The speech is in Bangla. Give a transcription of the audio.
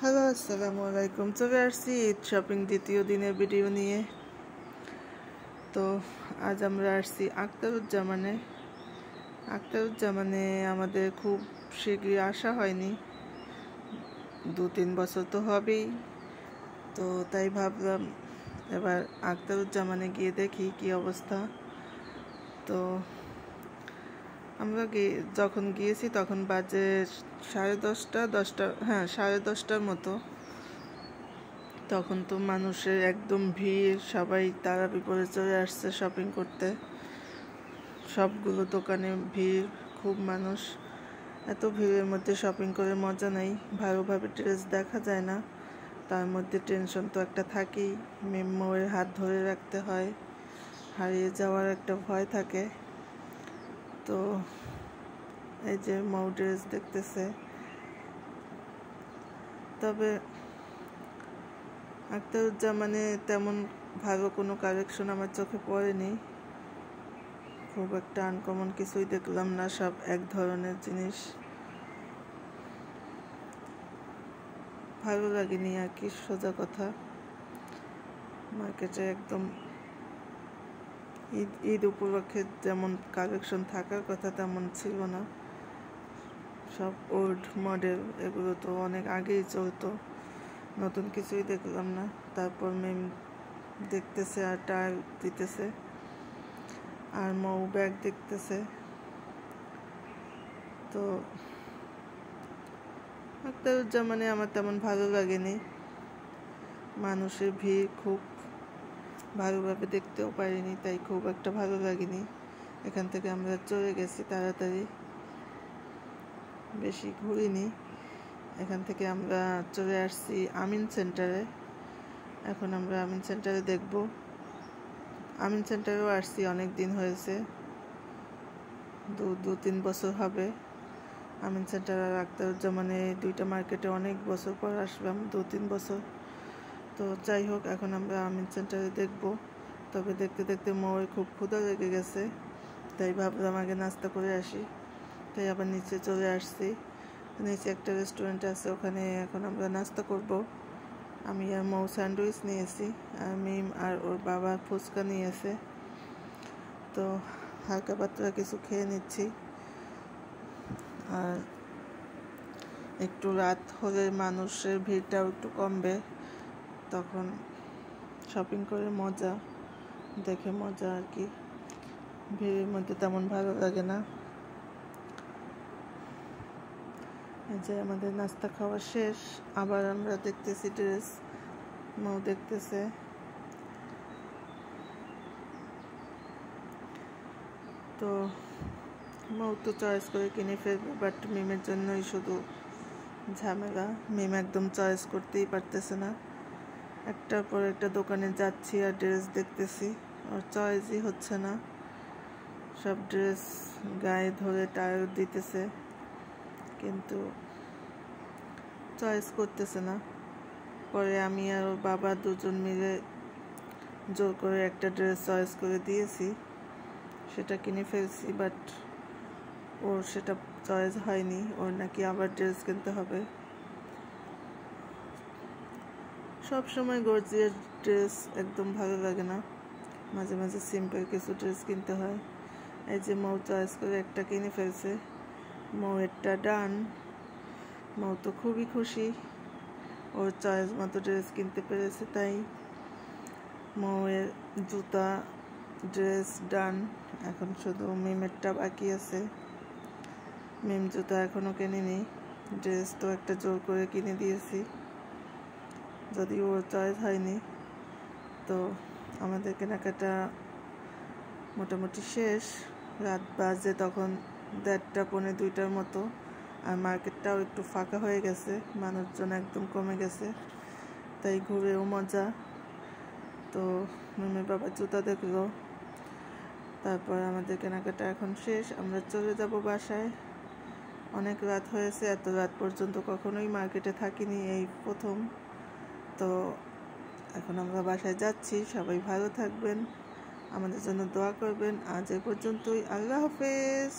হ্যালো, আসসালামু আলাইকুম। চলে আসছি ঈদ শপিং দ্বিতীয় দিনের ভিডিও নিয়ে। তো আজ আমরা আসছি আখতারুজ্জামানে আমাদের খুব শীঘ্রই আসা হয়নি, 2-3 বছর তো হবেই। তো তাই ভাবলাম এবার আখতারুজ্জামানে গিয়ে দেখি কি অবস্থা। তো আমরা যখন গিয়েছি তখন বাজে 10:30 মতো। তখন তো মানুষের একদম ভিড়, সবাই তারা বিপরে চলে আসছে শপিং করতে। সবগুলো দোকানে ভিড়, খুব মানুষ। এত ভিড়ের মধ্যে শপিং করে মজা নেই, ভালোভাবে ড্রেস দেখা যায় না। তার মধ্যে টেনশন তো একটা থাকেই, মেয়ের হাত ধরে রাখতে হয়, হারিয়ে যাওয়ার একটা ভয় থাকে। তো এই যে মৌ ড্রেস দেখতেছে, তবে আখতারুজ্জামানে তেমন ভালো কোনো কালেকশন আমার চোখে পড়েনি। খুব একটা আনকমন কিছুই দেখলাম না, সব এক ধরনের জিনিস। ভালো লাগেনি আর কি, সোজা কথা। মার্কেটে একদম ঈদ উপলক্ষে যেমন কালেকশন থাকার কথা তেমন ছিল না। সব ওল্ড মডেল, এগুলো তো অনেক আগেই চলতো, নতুন কিছুই দেখলাম না। তারপর মেম দেখতেছে আর টায়ার দিতেছে, আর মৌ ব্যাগ দেখতেছে। তো আখতারুজ্জামানে আমার তেমন ভালো লাগেনি, মানুষের ভিড় খুব, ভালোভাবে দেখতেও পারিনি, তাই খুব একটা ভালো লাগেনি। এখান থেকে আমরা চলে গেছি তাড়াতাড়ি, বেশি ঘুরিনি। এখান থেকে আমরা চলে আসছি আমিন সেন্টারে। এখন আমরা আমিন সেন্টারে দেখব। আমিন সেন্টারেও আসছি অনেক দিন হয়েছে, 2-3 বছর হবে। আমিন সেন্টার আর আখতারুজ্জামানে দুইটা মার্কেটে অনেক বছর পর আসলাম, 2-3 বছর। তো যাই হোক, এখন আমরা আমিন সেন্টারে দেখব। তবে দেখতে দেখতে মৌয়ের খুব ক্ষুধা লেগে গেছে, তাই ভাবলাম আগে নাস্তা করে আসি। তাই আবার নিচে চলে আসছি। নিচে একটা রেস্টুরেন্ট আছে, ওখানে এখন আমরা নাস্তা করব। আমি আর মৌ স্যান্ডউইচ নিয়েছি, আর মিম আর ওর বাবা ফুচকা নিয়েছে। তো হালকা পাতলা কিছু খেয়ে নিচ্ছি। আর একটু রাত হলে মানুষের ভিড়টাও একটু কমবে, তখন শপিং করে মজা, দেখে মজা আর কি। ভিড়ের মধ্যে তেমন ভালো লাগে না। এই যে আমাদের নাস্তা খাওয়া শেষ, আবার আমরা দেখতেছি ড্রেস, মৌ দেখতেছে। তো মৌ তো চয়েস করে কিনে ফেলবে, বাট মিমের জন্যই শুধু ঝামেলা। মিম একদম চয়েস করতেই পারতেছে না, একটার পর একটা দোকানে যাচ্ছি আর ড্রেস দেখতেছি, ওর চয়েসই হচ্ছে না। সব ড্রেস গায়ে ধরে টায়ার দিতেছে, কিন্তু চয়েস করতেছে না। পরে আমি আর ওর বাবা দুজন মিলে জোর করে একটা ড্রেস চয়েস করে দিয়েছি, সেটা কিনে ফেলছি। বাট ওর সেটা চয়েস হয়নি, ওর নাকি আবার ড্রেস কিনতে হবে। সব সময় গর্জিয়াস ড্রেস একদম ভালো লাগে না, মাঝে মাঝে সিম্পল কিছু ড্রেস কিনতে হয়। এই যে মৌ চয়েস করে একটা কিনে ফেলছে, মৌয়েরটা ডান। মৌ তো খুবই খুশি, ওর চয়েস মতো ড্রেস কিনতে পেরেছে। তাই মৌয়ের জুতা, ড্রেস ডান। এখন শুধু মিমেরটা বাকি আছে। মিম জুতা এখনও কিনিনি, ড্রেস তো একটা জোর করে কিনে দিয়েছি, যদিও ওর চয়েস হয়নি। তো আমাদের কেনাকাটা মোটামুটি শেষ। রাত বাজে তখন 1:30-2টার মতো, আর মার্কেটটাও একটু ফাঁকা হয়ে গেছে, মানুষজন একদম কমে গেছে, তাই ঘুরেও মজা। তো মিমের বাবা জুতা দেখলো, তারপর আমাদের কেনাকাটা এখন শেষ, আমরা চলে যাব বাসায়। অনেক রাত হয়েছে, এত রাত পর্যন্ত কখনোই মার্কেটে থাকিনি, এই প্রথম। তো এখন আমরা বাসায় যাচ্ছি। সবাই ভালো থাকবেন, আমাদের জন্য দোয়া করবেন। আজ এ পর্যন্তই, আল্লাহ হাফেজ।